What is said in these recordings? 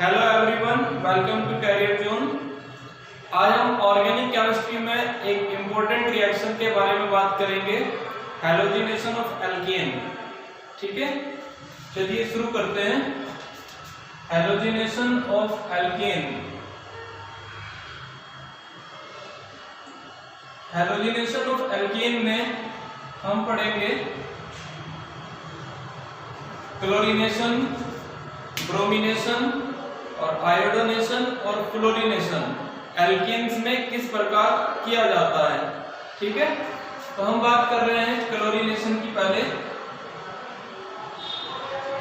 Hello everyone, welcome to career zone. आज हम organic chemistry में एक इम्पोर्टेंट रिएक्शन के बारे में बात करेंगे, हैलोजिनेशन ऑफ एल्केन। ठीक है, चलिए शुरू करते हैं। Halogenation of alkene. Halogenation of alkene में हम पढ़ेंगे क्लोरीनेशन, ब्रोमिनेशन और आयोडोनेशन और फ्लोरीनेशन एल्केन्स में किस प्रकार किया जाता है। ठीक है, तो हम बात कर रहे हैं क्लोरीनेशन की। पहले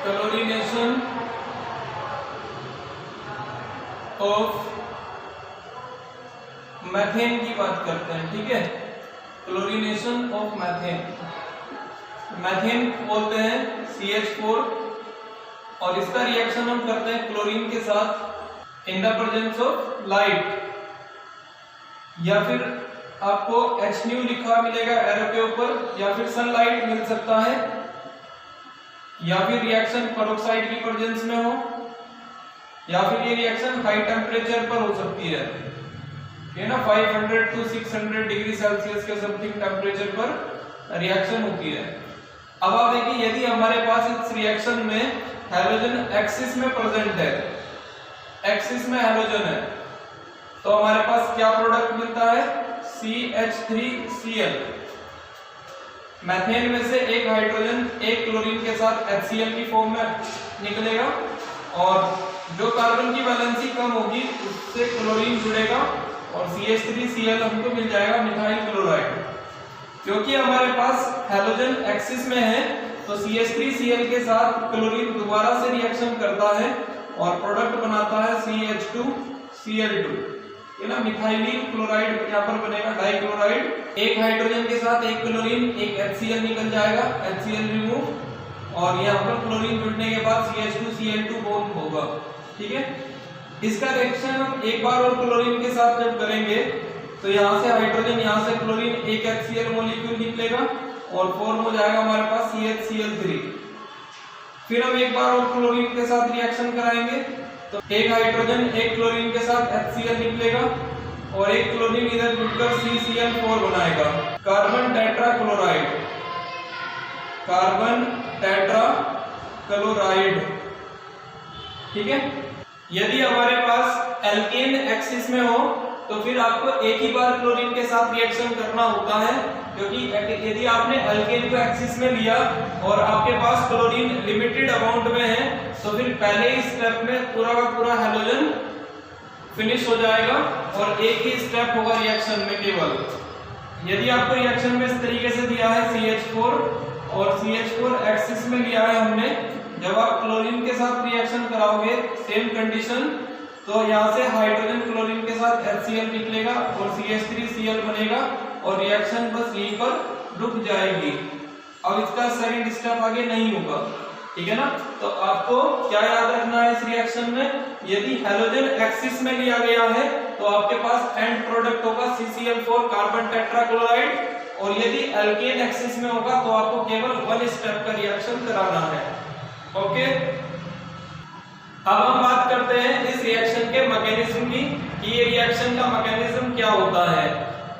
क्लोरीनेशन ऑफ मैथेन की बात करते हैं। ठीक है, क्लोरीनेशन ऑफ मैथेन। मैथेन बोलते हैं CH4 और इसका रिएक्शन हम करते हैं क्लोरीन के साथ in the presence of light, या फिर आपको HNu लिखा मिलेगा एरो के ऊपर, या फिर सनलाइट मिल सकता है, या फिर रिएक्शन पेरोक्साइड की प्रेजेंस में हो, या फिर ये रिएक्शन हाई टेम्परेचर पर हो सकती है, ये ना 500 to 600 डिग्री सेल्सियस के समथिंग टेम्परेचर पर रिएक्शन होती है। अब आप देखिए, यदि हमारे पास इस रिएक्शन में हैलोजन एक्सिस में प्रेजेंट है, एक्सिस में हैलोजन है, तो हमारे पास क्या प्रोडक्ट मिलता है? CH3Cl। मैथेन में से एक हाइड्रोजन एक क्लोरीन के साथ HCl की फॉर्म में निकलेगा, और जो कार्बन की वैलेंसी कम होगी उससे क्लोरीन जुड़ेगा और CH3Cl हमको मिल जाएगा मिथाइल क्लोराइड। क्योंकि हमारे पास हैलोजन एक्सिस में है तो CH3Cl के साथ क्लोरीन दोबारा से रिएक्शन करता है और प्रोडक्ट बनाता है CH2Cl2, ये ना मिथाइलिन क्लोराइड यहाँ पर बनेगा, डाइक्लोराइड। एक हाइड्रोजन के साथ एक क्लोरीन एक HCl निकल जाएगा, HCl रिमूव, और यहाँ पर क्लोरीन जुड़ने के बाद CH2Cl2 बॉन्ड होगा। ठीक है, इसका रिएक्शन हम एक बार और क्लोरीन के साथ जब करेंगे तो यहाँ से हाइड्रोजन, यहाँ से क्लोरीन, एक HCl मॉलिक्यूल निकलेगा और फॉर्म हो जाएगा हमारे पास CHCl3। फिर हम एक बार और क्लोरीन के साथ रिएक्शन कराएंगे तो एक हाइड्रोजन एक क्लोरीन के साथ HCl निकलेगा और एक क्लोरीन इधर जुड़कर CCl4 बनाएगा, carbon tetra chloride, carbon tetra chloride. ठीक है, यदि हमारे पास एल्केन एक्सिस में हो तो फिर आपको एक ही बार क्लोरीन के साथ रिएक्शन करना होता है, क्योंकि यदि आपने एल्केन को एक्सिस में लिया और आपके पास क्लोरीन लिमिटेड अमाउंट में है तो फिर पहले ही स्टेप में पूरा का पूरा हैलोजन फिनिश हो जाएगा और एक ही स्टेप होगा रिएक्शन में केवल। यदि आपको रिएक्शन में इस तरीके से दिया है CH4 और CH4 एक्सिस में लिया है हमने, जब आप क्लोरीन के साथ रिएक्शन कराओगे सेम कंडीशन, तो यहाँ से हाइड्रोजन क्लोरीन के साथ HCl निकलेगा और CH3Cl बनेगा और रिएक्शन बस यहीं पर रुक जाएगी। अब इसका सेकंड स्टेप आगे नहीं होगा। ठीक है ना, तो आपको क्या याद रखना है इस रिएक्शन में? यदि हैलोजन एक्सिस में लिया गया है तो आपके पास एंड प्रोडक्ट होगा CCl4 कार्बन टेट्रा क्लोराइड, और यदि एल्केन एक्सिस में होगा तो आपको केवल वन स्टेप का रिएक्शन कराना है। ओके, अब हम बात करते हैं इस रिएक्शन के मैकेनिज्म की, कि ये रिएक्शन का मैकेनिज्म क्या होता है।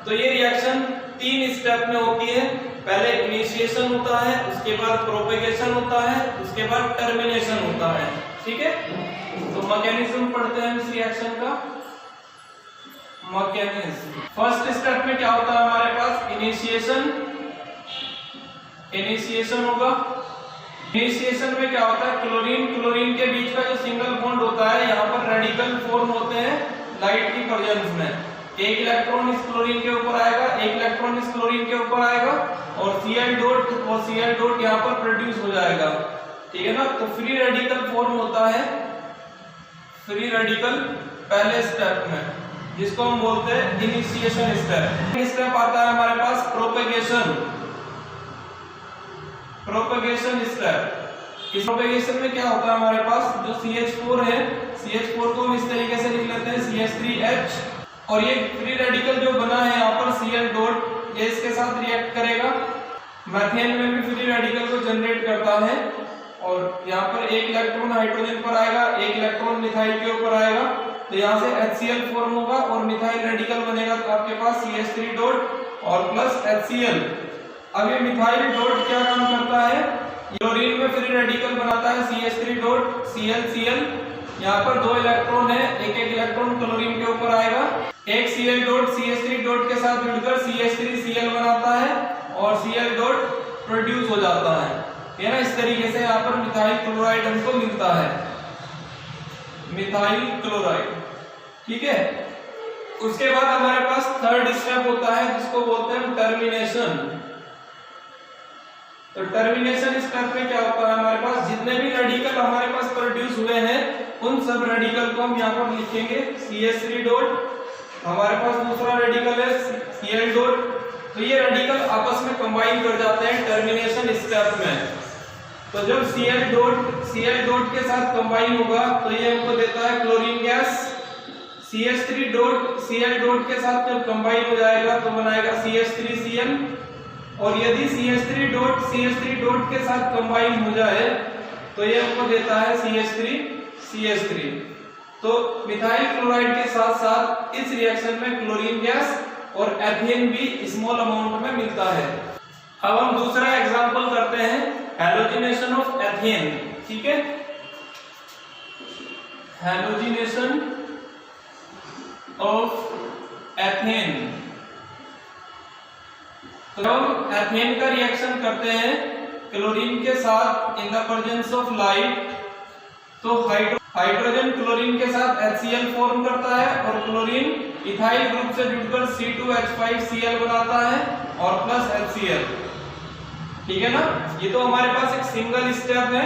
तो ये रिएक्शन 3 स्टेप में होती है। पहले इनिशिएशन होता है, उसके बाद प्रोपेगेशन होता है, उसके बाद टर्मिनेशन होता है। ठीक है, तो मैकेनिज्म पढ़ते हैं इस रिएक्शन का। मैकेनिज्म, फर्स्ट स्टेप में क्या होता है हमारे पास? इनिशिएशन होगा। इनिशिएशन में क्या होता है? क्लोरीन के बीच का जो सिंगल बॉन्ड होता है, यहाँ पर रेडिकल फॉर्म होते हैं लाइट की प्रेजेंस में। एक इलेक्ट्रॉन इस क्लोरीन के ऊपर आएगा, एक इलेक्ट्रॉन इस क्लोरीन के ऊपर आएगा और Cl डॉट यहाँ पर प्रोड्यूस हो जाएगा। ठीक है ना, तो फ्री रेडिकल फॉर्म होता है, फ्री रेडिकल पहले स्टेप में, जिसको हम बोलते हैं इनिशिएशन स्टेप। स्टेप आता है हमारे पास प्रोपेगेशन स्टेप। इस प्रोपेगेशन में क्या होता है हमारे पास? जो CH4 है, CH4 को हम इस तरीके से लिख लेते हैं CH3H, और ये फ्री रेडिकल जो बना है यहाँ पर Cl डॉट, ये इसके साथ रिएक्ट करेगा। मैथेन में भी फ्री रेडिकल को जनरेट करता है और यहाँ पर एक इलेक्ट्रॉन हाइड्रोजन पर आएगा, एक इलेक्ट्रॉन मिथाइल के ऊपर आएगा, तो यहाँ से HCl फॉर्म होगा और मिथाइल रेडिकल बनेगा, तो आपके पास CH3 डॉट और प्लस HCl। अब ये मिथाइल डॉट क्या काम करता है, क्लोरीन में फ्री रेडिकल बनाता है CH3 डॉट ClCl। यहाँ पर 2 इलेक्ट्रॉन है, एक एक इलेक्ट्रॉन क्लोरीन के ऊपर आएगा, एक Cl डॉट CH3 डॉट के साथ जुड़कर CH3Cl बनाता है और Cl डॉट प्रोड्यूस हो जाता है ना। इस तरीके से यहाँ पर मिथाइल क्लोराइड हमको मिलता है, मिथाइल क्लोराइड। ठीक है, उसके बाद हमारे पास थर्ड स्टेप होता है जिसको बोलते हैं टर्मिनेशन। तो टर्मिनेशन स्टेप में क्या होता है, हमारे पास जितने भी रेडिकल हमारे पास प्रोड्यूस हुए हैं उन सब रेडिकल को हम यहाँ पर लिखेंगे CH3 डॉट, हमारे पास दूसरा रेडिकल है Cl डॉट, तो ये रेडिकल आपस में कंबाइन कर जाते हैं टर्मिनेशन स्टेप में। तो जब Cl डॉट के साथ कंबाइन होगा तो ये हमको देता है chlorine gas. CH3 dot Cl dot के साथ जब कंबाइन हो जाएगा तो बनाएगा CH3Cl, और यदि CH3 डॉट के साथ कंबाइन हो जाए तो ये हमको देता है CH3। तो मिथाइल क्लोराइड के साथ साथ इस रिएक्शन में क्लोरीन गैस और एथेन भी स्मॉल अमाउंट में मिलता है। अब हम दूसरा एग्जांपल करते हैं, हैलोजिनेशन ऑफ एथेन। ठीक है, हैलोजिनेशन ऑफ एथेन। तो हम एथेन का रिएक्शन करते हैं क्लोरीन के साथ in the presence of light, तो हाइड्रोजन क्लोरीन के साथ HCl फॉर्म करता है और क्लोरीन इथाइल ग्रुप से जुड़कर C2H5Cl बनाता है और प्लस HCl। ठीक है ना, ये तो हमारे पास एक सिंगल स्टेप है।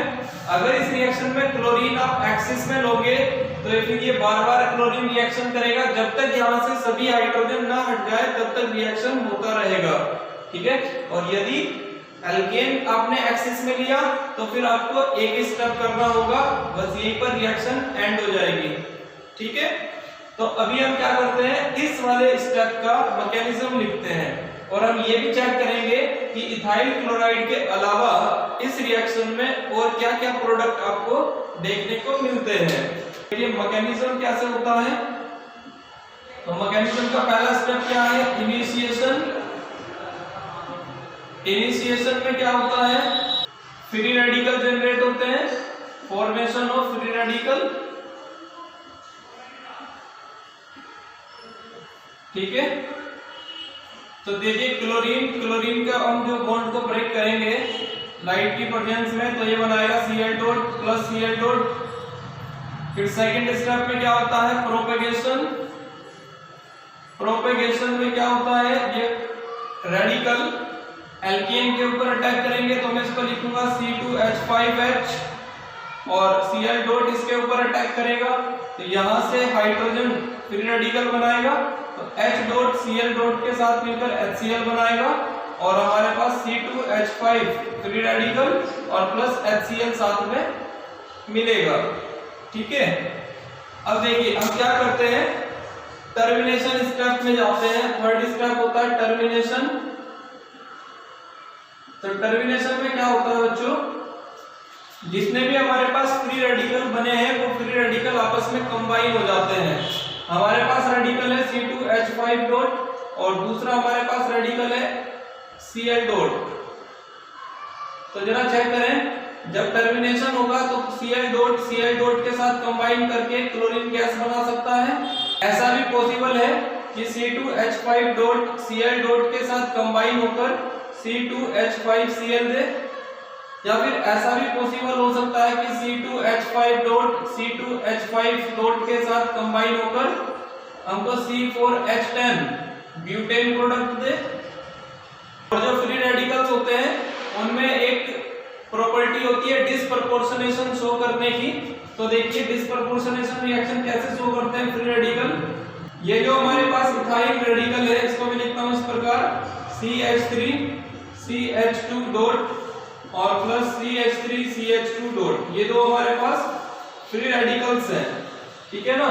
अगर इस रिएक्शन में क्लोरीन आप एक्सिस में लोगे तो फिर ये बार बार क्लोरीन रिएक्शन करेगा, जब तक यहाँ से सभी हाइड्रोजन ना हट जाए तब तक रिएक्शन होता रहेगा। ठीक है, और यदि एल्केन आपने एक्सिस में लिया तो फिर आपको एक स्टेप करना होगा, बस यहीं पर रिएक्शन एंड हो जाएगी। ठीक है, तो अभी हम क्या करते हैं, इस वाले स्टेप का मैकेनिज्म लिखते हैं और हम ये भी चेक करेंगे कि इथाइल क्लोराइड के अलावा इस रिएक्शन में और क्या क्या प्रोडक्ट आपको देखने को मिलते हैं। ये मैकेनिज्म कैसे होता है, तो मैकेनिज्म का पहला स्टेप क्या है, इनिशिएशन। इनिशिएशन में क्या होता है, फ्री रेडिकल जनरेट होते हैं, फॉर्मेशन ऑफ फ्री रेडिकल। ठीक है, तो देखिए क्लोरीन का हम जो बॉन्ड को ब्रेक करेंगे लाइट की प्रेजेंस में, तो ये बनाएगा Cl dot plus Cl dot. फिर सेकंड स्टेप में क्या होता है, प्रोपेगेशन। प्रोपेगेशन में क्या होता है, ये रेडिकल एल्केन के ऊपर अटैक करेंगे तो मैं इसको लिखूंगा C2H5H और Cl डॉट इसके ऊपर अटैक करेगा तो यहां से हाइड्रोजन फ्री रेडिकल बनाएगा, तो H डॉट Cl डॉट के साथ मिलकर HCl बनाएगा और हमारे पास C2H5 फ्री रेडिकल और प्लस HCl साथ में मिलेगा। ठीक है, अब देखिए हम क्या करते हैं, टर्मिनेशन स्टेप में जाते हैं। थर्ड स्टेप होता है टर्मिनेशन। तो टर्मिनेशन में क्या होता है बच्चों, जितने भी हमारे पास फ्री रेडिकल बने हैं वो फ्री रेडिकल आपस में कंबाइन हो जाते हैं। हमारे पास रेडिकल है C2H5 डॉट और दूसरा हमारे पास रेडिकल है Cl डॉट। तो जरा चेक करें, जब टर्मिनेशन होगा तो Cl डॉट के साथ कंबाइन करके क्लोरीन गैस बना सकता है। ऐसा भी पॉसिबल है कि C2H5 डॉट Cl डॉट के साथ कंबाइन होकर C2H5Cl दे, या फिर ऐसा भी पॉसिबल हो सकता है कि C2H5 डॉट C2H5 डॉट के साथ कंबाइन होकर हमको C4H10 ब्यूटेन प्रोडक्ट दे। और जो फ्री रेडिकल्स होते हैं उनमें एक प्रॉपर्टी होती है डिस्प्रपोर्शनेशन शो करने की। तो देखिए डिस्प्रपोर्शनेशन रिएक्शन कैसे शो करते हैं फ्री रेडिकल। ये जो हमारे पास इथाइल रेडिकल है इसको मैं लिखता हूं इस प्रकार CH3 CH2 डॉट और प्लस CH3 CH2 डॉट, ये दो हमारे पास फ्री रेडिकल्स हैं। ठीक है ना,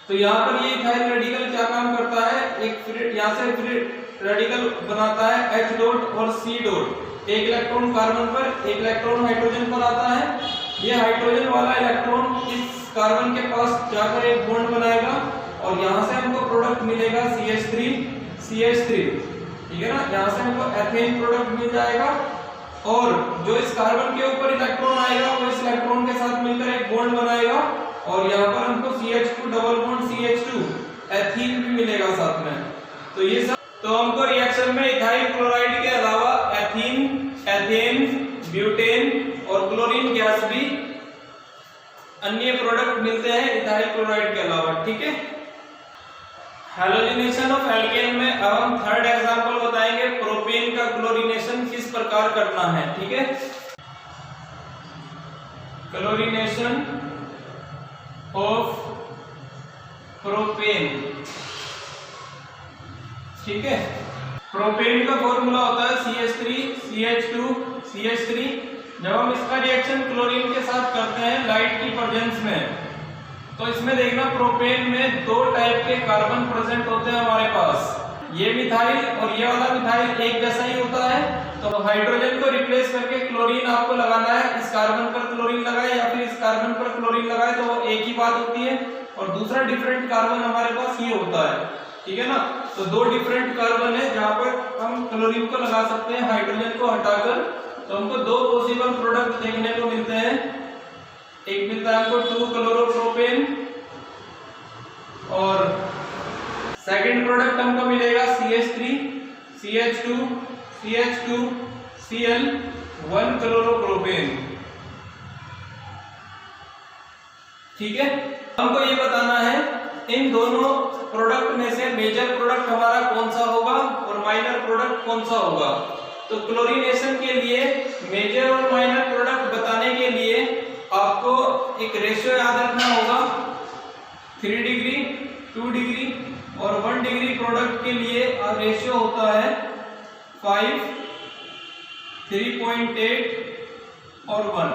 तो यहाँ पर ये इथाइल रेडिकल क्या काम करता है, एक यहाँ से फ्री रेडिकल बनाता है H डॉट और C डॉट। एक इलेक्ट्रॉन कार्बन पर, एक इलेक्ट्रॉन हाइड्रोजन पर आता है। ये हाइड्रोजन वाला इलेक्ट्रॉन इस कार्बन के पास जाकर एक बॉन्ड बनाएगा और यहाँ से हमको प्रोडक्ट मिलेगा CH3, ठीक है ना। यहाँ से हमको एथेन प्रोडक्ट मिल जाएगा और जो इस कार्बन के ऊपर इलेक्ट्रॉन आएगा वो इस इलेक्ट्रॉन के साथ मिलकर एक बॉन्ड बनाएगा और यहाँ पर हमको CH2 double bond CH2 ethene भी मिलेगा साथ में। तो ये सब तो हमको रिएक्शन में इथाइल क्लोराइड के अलावा एथीन, एथेन, ब्यूटेन और क्लोरीन गैस भी अन्य प्रोडक्ट मिलते हैं इथाइल क्लोराइड के अलावा, ठीक है। हैलोजिनेशन ऑफ एल्केन में अब हम थर्ड एग्जांपल बताएंगे, प्रोपेन का क्लोरीनेशन किस प्रकार करना है, ठीक है। क्लोरीनेशन ऑफ प्रोपेन, ठीक है। प्रोपेन का फॉर्मूला होता है CH3 CH2 CH3। जब हम इसका रिएक्शन क्लोरीन के साथ करते हैं लाइट की प्रेजेंस में, तो इसमें देखना प्रोपेन में दो टाइप के कार्बन प्रेजेंट होते हैं हमारे पास, ये मिथाइल और ये वाला मिथाइल एक जैसा ही होता है। तो हाइड्रोजन को रिप्लेस करके क्लोरीन आपको लगाना है, इस कार्बन पर क्लोरीन लगाए या फिर इस कार्बन पर क्लोरीन लगाए तो वो एक ही बात होती है। और दूसरा डिफरेंट कार्बन हमारे पास ये होता है, ठीक है ना। तो दो डिफरेंट कार्बन है जहां पर हम क्लोरीन को लगा सकते हैं हाइड्रोजन को हटाकर। तो हमको दो पॉसिबल प्रोडक्ट देखने को मिलते हैं, एक मिलता है हमको 2-क्लोरोप्रोपेन और सेकंड प्रोडक्ट हमको मिलेगा CH3 CH2 CH2 Cl 1-क्लोरोप्रोपेन, ठीक है। हमको ये बताना है इन दोनों प्रोडक्ट में से मेजर प्रोडक्ट हमारा कौन सा होगा और माइनर प्रोडक्ट कौन सा होगा। तो क्लोरीनेशन के लिए मेजर और माइनर प्रोडक्ट बताने के लिए आपको एक रेशियो याद रखना होगा, 3 डिग्री, 2 डिग्री और 1 डिग्री प्रोडक्ट के लिए रेशियो होता है 5, 3.8 और 1,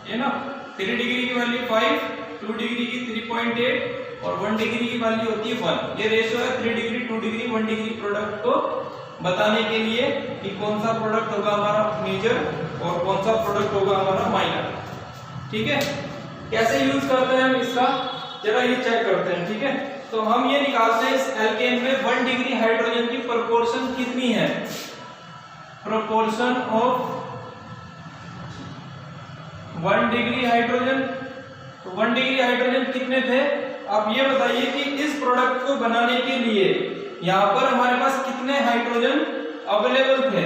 है ना। 3 डिग्री की वैल्यू 5, 2 डिग्री की 3.8 और 1 डिग्री की वैल्यू होती है 1। ये रेशियो है 3 डिग्री, 2 डिग्री, 1 डिग्री प्रोडक्ट को बताने के लिए कि कौन सा प्रोडक्ट होगा हमारा मेजर और कौन सा प्रोडक्ट होगा हमारा माइनर, ठीक है। कैसे यूज करते हैं हम इसका, जरा ये चेक करते हैं, ठीक है। तो हम ये निकालते हैं इस एल्केन में 1 डिग्री हाइड्रोजन की प्रोपोर्शन कितनी है, प्रोपोर्शन ऑफ 1 डिग्री हाइड्रोजन। तो 1 डिग्री हाइड्रोजन कितने थे, आप ये बताइए कि इस प्रोडक्ट को बनाने के लिए यहाँ पर हमारे पास कितने हाइड्रोजन अवेलेबल थे।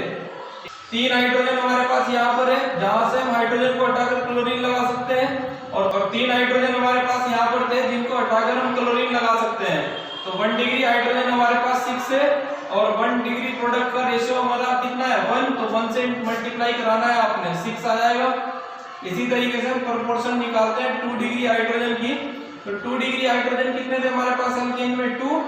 3 हाइड्रोजन हमारे पास यहाँ पर है, जहां से हम हाइड्रोजन को हटाकर क्लोरीन लगा सकते हैं और 3 हाइड्रोजन हमारे पास यहाँ पर थे जिनको हटाकर हम क्लोरीन लगा सकते हैं। तो 1 डिग्री हाइड्रोजन हमारे पास 6 है और 1 डिग्री प्रोडक्ट का रेशियो हमारा कितना है 1, तो 1 से मल्टीप्लाई कराना है आपने, 6 आ जाएगा। इसी तरीके से हम प्रोपोर्शन निकालते हैं 2 डिग्री हाइड्रोजन की। तो 2 डिग्री हाइड्रोजन कितने थे हमारे पास एल्केन में 2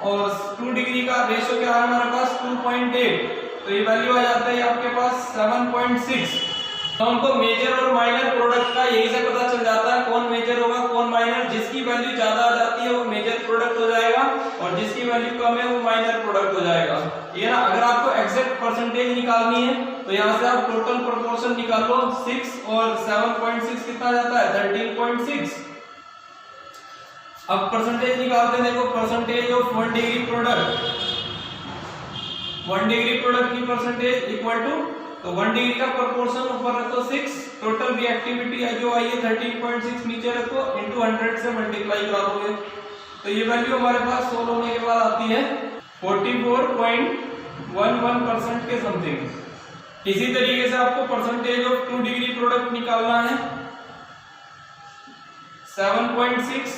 और 2 डिग्री का रेशियो क्या है हमारे पास 2.8, तो ये वैल्यू आ जाता है आपके पास 7.6। तो हमको मेजर और माइनर प्रोडक्ट का यही से पता चल जाता है कौन मेजर होगा कौन माइनर। जिसकी वैल्यू ज्यादा आ जाती है वो मेजर प्रोडक्ट हो जाएगा और जिसकी वैल्यू कम है वो माइनर प्रोडक्ट हो जाएगा, ये ना। अगर आपको एग्जैक्ट परसेंटेज निकालनी है तो यहाँ से आप टोटल प्रोपोर्शन निकाल लो, 6 और 7.6 कितना जाता है 13.6। अब परसेंटेज निकालते हैं, देखो percentage of 1 degree product, 1 degree product की परसेंटेज इक्वल टू, तो 1 डिग्री का प्रोपोर्शन ऊपर रखो 6, टोटल रिएक्टिविटी जो आई है 13.6 नीचे रखो इनटू 100 से मल्टीप्लाई करा दोगे तो ये वैल्यू हमारे पास सोल्व होने के बाद आती है 44.11% के समथिंग। इसी तरीके से आपको परसेंटेज ऑफ 2 डिग्री प्रोडक्ट निकालना है, 7.6,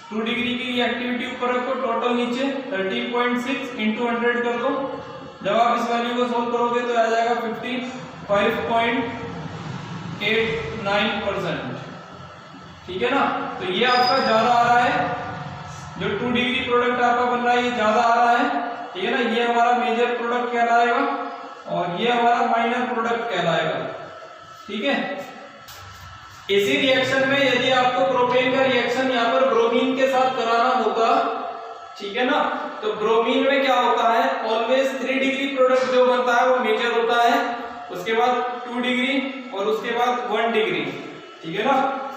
2 डिग्री की रिएक्टिविटी ऊपर रखो, टोटल नीचे 13.6 इंटू 100 कर दो। जब आप इस वैल्यू को सोल्व करोगे तो आ जाएगा 55.89%, ठीक है ना। तो ये आपका ज्यादा आ रहा है, जो 2 डिग्री प्रोडक्ट आपका बन रहा है ये ज्यादा आ रहा है, ठीक है ना। ये हमारा मेजर प्रोडक्ट कहलाएगा और ये हमारा माइनर प्रोडक्ट कहलाएगा, ठीक है। इसी रिएक्शन में यदि आपको प्रोपेन का रिएक्शन यहाँ पर ब्रोमीन के साथ कराना होगा, ठीक है ना, तो ब्रोमीन में क्या होता है ऑलवेज 3 डिग्री प्रोडक्ट जो बनता है वो मेजर होता है उसके बाद 2 डिग्री और उसके बाद 1 डिग्री, ठीक है ना।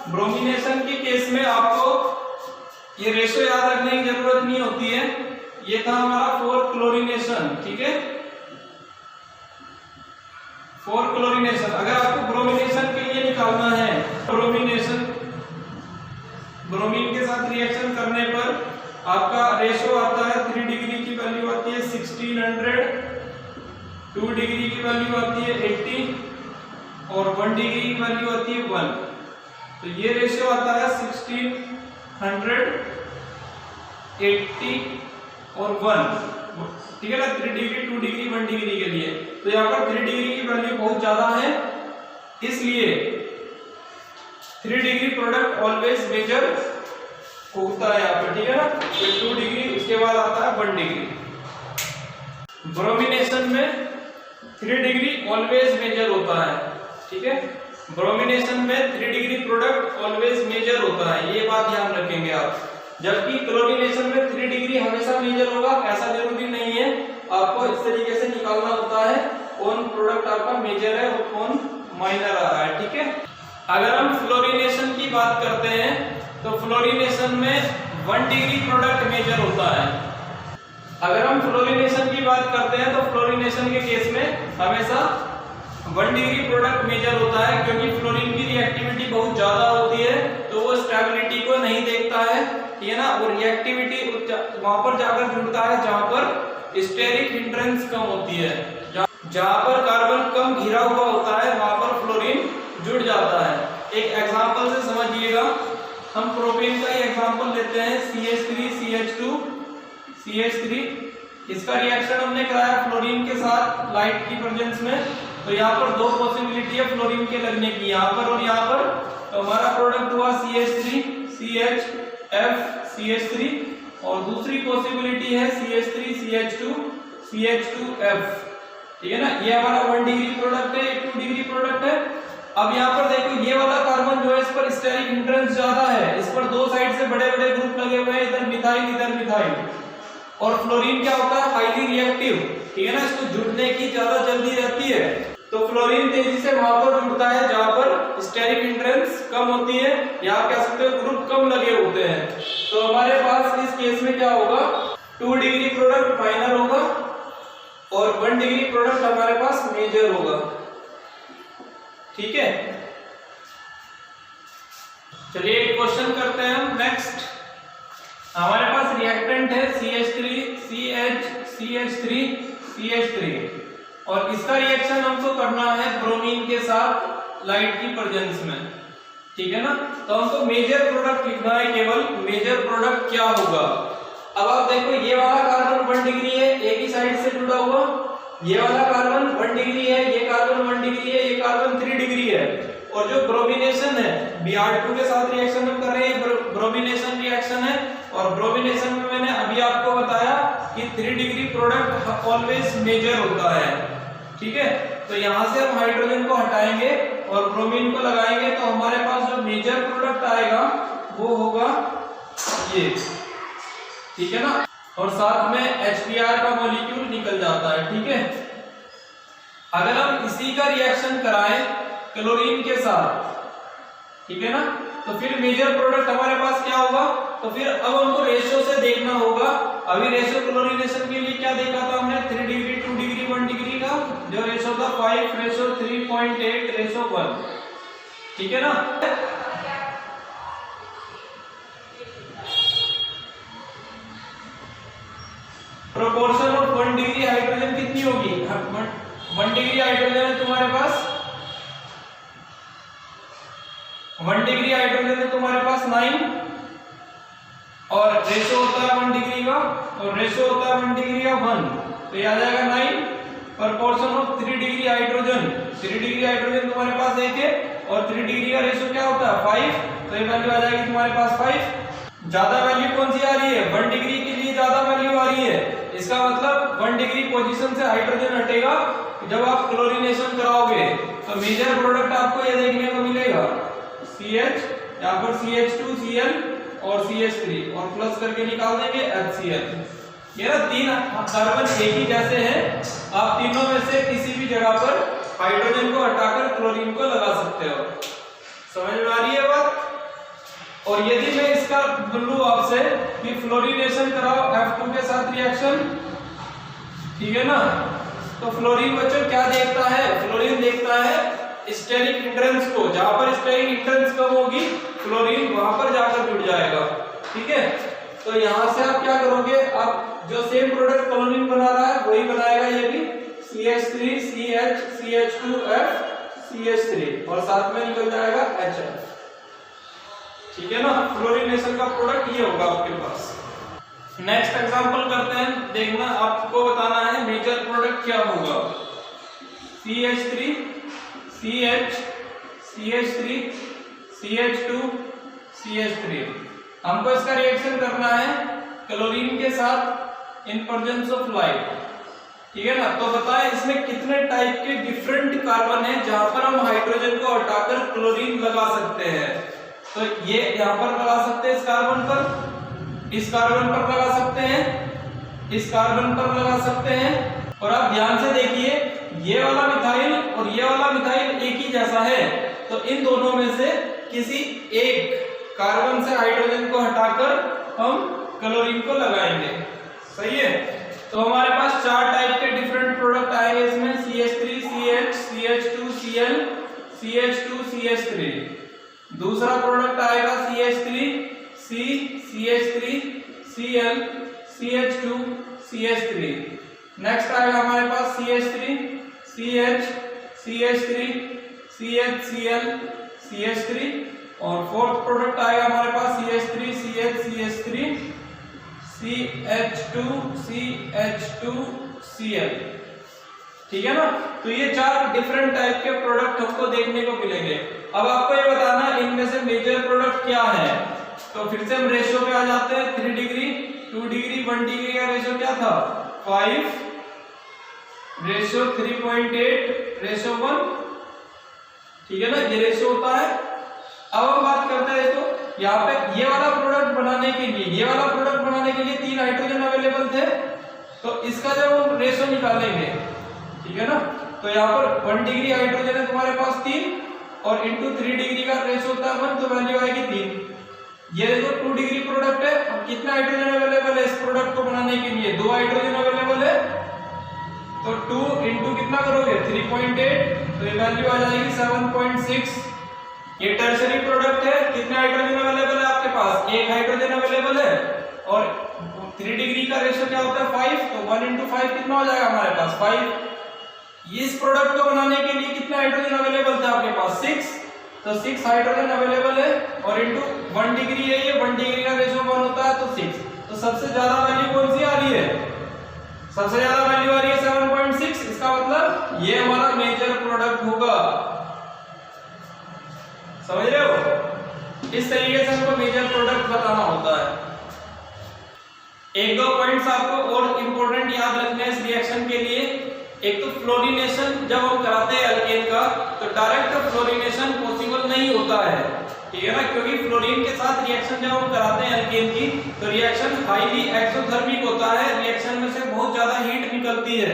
ब्रोमिनेशन के केस में आपको ये रेशो याद रखने की जरूरत नहीं होती है। ये था हमारा 4 क्लोरीनेशन, ठीक है, 4 क्लोरीनेशन। अगर आपको ब्रोमिनेशन के लिए निकालना है, ब्रोमीन के साथ रिएक्शन करने पर आपका रेशो आता है 3 डिग्री की वैल्यू आती है 1600, 2 डिग्री की वैल्यू आती है 80 और 1 डिग्री की वैल्यू आती है 1। तो ये रेशियो आता है 1600, 80 और 1, ठीक है ना। 3 डिग्री, 2 डिग्री, 1 डिग्री के लिए तो यहाँ पर 3 डिग्री की वैल्यू बहुत ज्यादा है, इसलिए 3 डिग्री प्रोडक्ट ऑलवेज मेजर होता है यहाँ पर, ठीक है ना। फिर 2 डिग्री, उसके बाद आता है 1 डिग्री। ब्रोमिनेशन में 3 डिग्री ऑलवेज मेजर होता है, ठीक है। ब्रोमिनेशन में 3 डिग्री प्रोडक्ट ऑलवेज मेजर होता है, ये बात ध्यान रखेंगे आप। जबकि क्लोरीनेशन में 3 डिग्री हमेशा मेजर होगा, ऐसा जरूरी नहीं है। आपको इस तरीके से निकालना होता है कौन प्रोडक्ट आपका मेजर है और कौन माइनर आ रहा है, ठीक है। अगर हम फ्लोरीनेशन की बात करते हैं तो फ्लोरीनेशन में 1 डिग्री प्रोडक्ट मेजर होता है। अगर हम फ्लोरीनेशन की बात करते हैं तो फ्लोरीनेशन के केस में हमेशा 1 डिग्री प्रोडक्ट मेजर होता है, क्योंकि फ्लोरीन की रिएक्टिविटी बहुत ज्यादा होती है तो वो स्टेबिलिटी को नहीं देखता है, ठीक है ना। और रिएक्टिविटी वहां पर जाकर जुड़ता है जहां पर स्टेरिक हिंड्रेंस कम होती है, जहां पर कार्बन कम घिरा हुआ होता है वहां पर फ्लोरीन जुड़ जाता है। एक एग्जांपल से समझिएगा, हम प्रोपेन का ही एग्जांपल लेते हैं, CH3 CH2 CH3। इसका रिएक्शन हमने कराया फ्लोरीन के साथ लाइट की प्रेजेंस में, तो यहाँ पर 2 पॉसिबिलिटी है फ्लोरीन के लगने की, यहाँ पर और यहाँ पर। तो हमारा प्रोडक्ट हुआ CH3 CHF CH3 और दूसरी पॉसिबिलिटी है CH3 CH2 CH2F, ठीक है ना। ये हमारा 1 डिग्री प्रोडक्ट है, 2 डिग्री प्रोडक्ट है। अब यहाँ पर देखो ये वाला कार्बन जो है इस पर स्टेरिक हिंड्रेंस ज्यादा है, इस पर 2 साइड से बड़े बड़े ग्रुप लगे हुए हैं, इधर मिथाइल इधर मिथाइल। और फ्लोरीन क्या होता है, हाईली रिएक्टिव, ठीक है ना, इसको जुड़ने की ज्यादा जल्दी रहती है। तो फ्लोरीन तेजी से वहां पर जुड़ता है जहां पर स्टेरिक हिंड्रेंस कम होती है, या आप कह सकते हो ग्रुप कम लगे होते हैं। तो हमारे पास इस केस में क्या होगा, 2 डिग्री प्रोडक्ट माइनर होगा और 1 डिग्री प्रोडक्ट हमारे पास मेजर होगा, ठीक है। चलिए एक क्वेश्चन करते हैं हम नेक्स्ट। हमारे पास रिएक्टेंट है CH3 CH CH3 CH3 और इसका रिएक्शन हमको करना है ब्रोमीन के साथ लाइट की प्रेजेंस में, ठीक है ना। तो हमको मेजर प्रोडक्ट लिखना है, केवल मेजर प्रोडक्ट क्या होगा। अब आप देखो ये वाला कार्बन 1 डिग्री है, एक ही साइड से जुड़ा हुआ, ये वाला कार्बन 1 डिग्री है, ये कार्बन 1 डिग्री है, ये कार्बन 3 डिग्री है। और जो ब्रोमिनेशन है, Br2 के साथ रिएक्शन हम कर रहे हैं, ब्रोमिनेशन रिएक्शन है। और ब्रोमिनेशन में मैंने अभी आपको बताया कि 3 डिग्री प्रोडक्ट ऑलवेज मेजर होता है, ठीक है। तो यहां से हम हाइड्रोजन को हटाएंगे और ब्रोमीन को लगाएंगे, तो हमारे पास जो मेजर प्रोडक्ट आएगा वो होगा ये, ठीक है ना। और साथ में HBr का मॉलिक्यूल निकल जाता है, ठीक है। अगर हम इसी का रिएक्शन कराएं क्लोरीन के साथ, ठीक है ना, तो फिर मेजर प्रोडक्ट हमारे पास क्या होगा। तो फिर अब हमको रेशियो से देखना होगा। अभी रेशियो क्लोरीनेशन के लिए क्या देखा था हमने, 3 डिग्री 2 डिग्री 1 डिग्री का जो रेशियो था 5:3.8:1, ठीक है ना। प्रोपोर्शन ऑफ 1 डिग्री हाइड्रोजन कितनी होगी, 1 डिग्री हाइड्रोजन है तुम्हारे पास, 1 डिग्री हाइड्रोजन है तुम्हारे पास 9 और रेशो होता है 1 डिग्री का, और रेशो होता है 1 डिग्री का 1, तो ये आ जाएगा 9। Proportion of 3 degree hydrogen, 3 degree hydrogen तुम्हारे पास 1 है और 3 डिग्री का रेशो क्या होता है 5, तो ये वैल्यू आ जाएगी तुम्हारे पास 5। ज्यादा वैल्यू कौन सी आ रही है, 1 डिग्री के लिए ज्यादा वैल्यू आ रही है। इसका मतलब 1 डिग्री पोजीशन से हाइड्रोजन हटेगा जब आप क्लोरीनेशन कराओगे, तो मेजर प्रोडक्ट आपको ये देखने को मिलेगा CH, यहाँ पर CH2 Cl और CH3 और प्लस करके निकाल देंगे HCl। ये ना 3 कार्बन एक ही जैसे हैं, आप तीनों में से किसी भी जगह पर हाइड्रोजन को हटाकर क्लोरीन को लगा सकते हो। समझ में आ रही है बात? और यदि मैं इसका बोलूं आपसे कि फ्लोरीनेशन कराओ F2 के साथ रिएक्शन, ठीक है ना, तो फ्लोरीन बच्चों क्या देखता है? फ्लोरीन देखता है स्टेरिक हिंड्रेंस को। जहां पर स्टेरिक हिंड्रेंस कम होगी फ्लोरीन वहां पर जाकर जुड़ जाएगा। ठीक है, तो यहां से आप क्या करोगे, आप जो सेम प्रोडक्ट क्लोरीन बना रहा है वही बनाएगा ये भी, CH3 CH CH2F CH3 और साथ में निकल जाएगा HF। ठीक है ना, फ्लोरीनेशन का प्रोडक्ट ये होगा आपके पास। नेक्स्ट एग्जांपल करते हैं, देखना आपको बताना है मेजर प्रोडक्ट क्या होगा। CH3 CH CH3 CH2 CH3। हमको इसका रिएक्शन करना है क्लोरीन के साथ इन प्रेजेंस ऑफ लाइट। ठीक है ना, तो बताएं इसमें कितने टाइप के डिफरेंट कार्बन है जहां पर हम हाइड्रोजन को हटाकर क्लोरीन लगा सकते हैं। तो ये यहां पर लगा सकते हैं, इस कार्बन पर, इस कार्बन पर लगा सकते हैं, इस कार्बन पर लगा सकते हैं। और आप ध्यान से देखिए ये वाला मिथाइल और ये वाला मिथाइल एक ही जैसा है, तो इन दोनों में से किसी एक कार्बन से हाइड्रोजन को हटाकर हम क्लोरीन को लगाएंगे। सही है, तो हमारे पास चार टाइप के डिफरेंट प्रोडक्ट आएंगे इसमें, CH3 CH CH2 Cl CH2 CH3। दूसरा प्रोडक्ट आएगा CH3 C CH3 Cl CH2 CH3। Next आएगा हमारे पास CH3 CH CH3 CH Cl CH3। और फोर्थ प्रोडक्ट आएगा हमारे पास CH3 CH CH3 CH2 CH2 Cl। ठीक है ना, तो ये चार डिफरेंट टाइप के प्रोडक्ट हमको देखने को मिलेंगे। अब आपको ये बताना इनमें से मेजर प्रोडक्ट क्या है। तो फिर से हम रेशियो पे आ जाते हैं, 3 डिग्री 2 डिग्री 1 डिग्री का रेशियो क्या था, 5 रेशियो 3.8 रेशियो 1। ठीक है ना, ये रेशियो होता है। अब हम बात करते हैं, तो यहाँ पे ये वाला प्रोडक्ट बनाने के लिए, ये वाला प्रोडक्ट बनाने के लिए 3 हाइड्रोजन अवेलेबल थे, तो इसका जब हम रेशियो निकालेंगे, ठीक है ना, तो यहाँ पर 1 डिग्री हाइड्रोजन है तुम्हारे पास 3 और इंटू 3 डिग्री का रेशियो होता है 1, तो वैल्यू आएगी 3। ये देखो 2 डिग्री प्रोडक्ट है, अब कितना हाइड्रोजन अवेलेबल है इस प्रोडक्ट को बनाने के लिए, 2 हाइड्रोजन अवेलेबल है, तो 2 इंटू कितना करोगे 3.8, तो ये वैल्यू आ जाएगी 7.6। ये टर्शरी प्रोडक्ट है, कितने हाइड्रोजन अवेलेबल है आपके पास, 1 हाइड्रोजन अवेलेबल है, और 3 डिग्री का रेशियो क्या होता है 5, तो 1 इंटू 5 कितना हो जाएगा हमारे पास 5। इस प्रोडक्ट को बनाने के लिए कितने हाइड्रोजन अवेलेबल थे आपके पास 6, तो 6 हाइड्रोजन अवेलेबल है, और इंटू 1 डिग्री है, ये 1 डिग्री का रेशियो 1 होता है, तो 6। तो सबसे ज्यादा वैल्यू कौन सी आ रही है, सबसे ज्यादा वैल्यू आ रही है 7.6। इसका मतलब ये हमारा मेजर प्रोडक्ट होगा। समझ रहे हो, इस तरीके से हमको मेजर प्रोडक्ट बताना होता है। एक दो पॉइंट्स आपको और इंपॉर्टेंट याद रखने हैं इस रिएक्शन के लिए। एक तो फ्लोरीनेशन जब हम कराते हैं एल्केन का, तो डायरेक्ट फ्लोरीनेशन पॉसिबल नहीं होता है, ठीक है ना, क्योंकि फ्लोरीन के साथ रिएक्शन जब हम कराते हैं एल्केन की, तो रिएक्शन हाईली एक्सोथर्मिक होता है, रिएक्शन में से बहुत ज्यादा हीट निकलती है,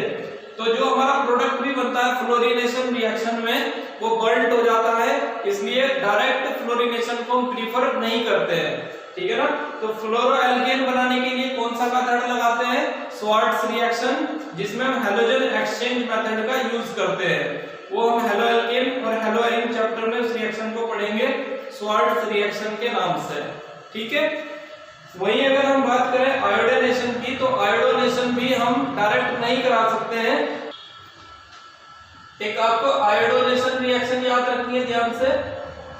तो जो हमारा प्रोडक्ट भी बनता है फ्लोरीनेशन रिएक्शन में वो बर्न्ड हो जाता है, इसलिए डायरेक्ट फ्लोरीनेशन को हम प्रीफर नहीं करते हैं। ठीक है ना, तो फ्लोरोएल्केन बनाने के लिए कौन सा मेथड लगाते हैं, स्वार्ट्स रिएक्शन, जिसमें हम हैलोजन एक्सचेंज मेथड का यूज करते हैं। वो हम हैलोएल्केन और हैलोएरीन चैप्टर में उस रिएक्शन को पढ़ेंगे स्वार्ट्स रिएक्शन के नाम से। ठीक है, वहीं अगर हम बात करें आयोडीनेशन की, तो आयोडीनेशन भी हम डायरेक्ट नहीं करा सकते हैं। एक आपको आयोडीनेशन रिएक्शन याद रखनी है ध्यान से।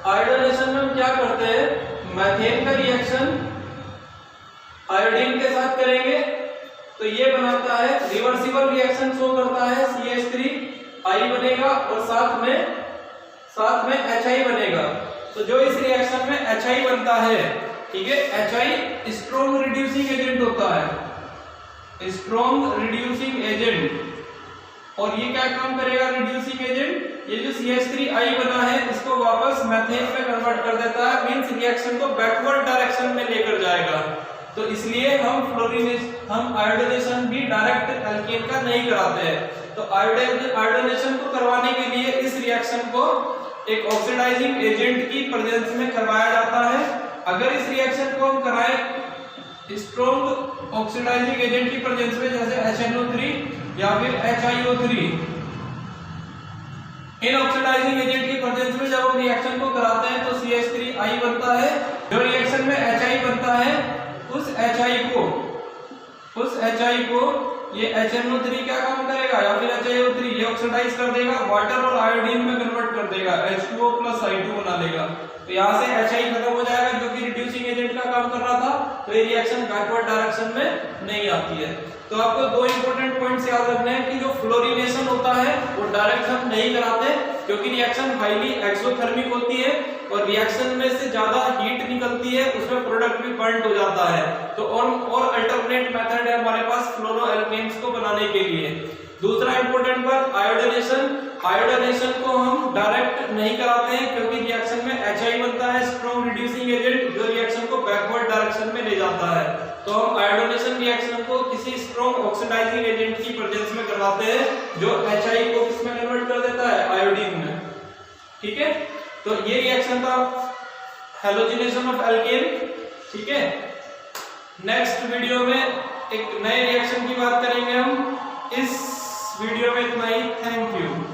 आयोडीनेशन में हम क्या करते हैं, मीथेन का रिएक्शन आयोडीन के साथ करेंगे, तो ये बनाता है रिवर्सिबल रिएक्शन शो करता है, CH3I बनेगा और साथ में HI बनेगा। तो जो इस रिएक्शन में HI बनता है, ठीक है, HI स्ट्रॉन्ग रिड्यूसिंग एजेंट होता है, स्ट्रॉन्ग रिड्यूसिंग एजेंट। और ये क्या काम करेगा रिड्यूसिंग एजेंट, ये जो CH3I बना है इसको वापस मीथेन में कन्वर्ट कर देता है, मींस रिएक्शन को बैकवर्ड डायरेक्शन में लेकर जाएगा। तो इसलिए हम आयोडीनेशन भी डायरेक्ट एल्केन का नहीं कराते हैं। तो आयोडीनेशन को करवाने के लिए इस रिएक्शन को एक ऑक्सीडाइजिंग एजेंट की प्रेजेंस में करवाया जाता है। अगर इस रिएक्शन को हम कराएं स्ट्रॉन्ग ऑक्सीडाइजिंग एजेंट की प्रेजेंस में, जैसे HNO3 या फिर HiO3, इन ऑक्सीडाइजिंग एजेंट की प्रेजेंस में जब हम रिएक्शन को कराते हैं तो CH3I बनता है। जो रिएक्शन में HI बनता है उस HI को ये HNO3 क्या काम करेगा या फिर HiO3 ये ऑक्सीडाइज कर देगा, वाटर और आयोडीन में कन्वर्ट कर देगा, H2O + I2 बना लेगा। तो यहाँ से HI खत्म हो जाएगा जो कि रिड्यूसिंग एजेंट का काम कर रहा था, तो ये रिएक्शन बैकवर्ड डायरेक्शन में नहीं आती है। तो आपको दो इंपॉर्टेंट पॉइंट्स याद रखने हैं कि जो फ्लोरीनेशन होता है वो डायरेक्ट हम नहीं कराते, क्योंकि रिएक्शन हाईली एक्सोथर्मिक होती है और रिएक्शन में से ज्यादा हीट निकलती है, उसमें प्रोडक्ट भी बर्न हो जाता है। तो और अल्टरनेट मेथड है हमारे पास फ्लोरोएल्केन्स को बनाने के लिए। दूसरा इंपॉर्टेंट बात आयोडीनेशन को हम डायरेक्ट नहीं कराते हैं, क्योंकि रिएक्शन में HI बनता है स्ट्रॉन्ग रिड्यूसिंग एजेंट, जो रिएक्शन को बैकवर्ड डायरेक्शन में ले जाता है। तो हम आयोडीनेशन रिएक्शन को किसी स्ट्रॉन्ग ऑक्सीडाइजिंग एजेंट की प्रेजेंस में करवाते हैं, जो HI को किसमें कन्वर्ट कर देता है, आयोडीन में। ठीक है, तो ये रिएक्शन था हैलोजिनेशन ऑफ एल्केन। ठीक है, नेक्स्ट वीडियो में एक नए रिएक्शन की बात करेंगे हम। इस वीडियो में इतना ही। Thank you.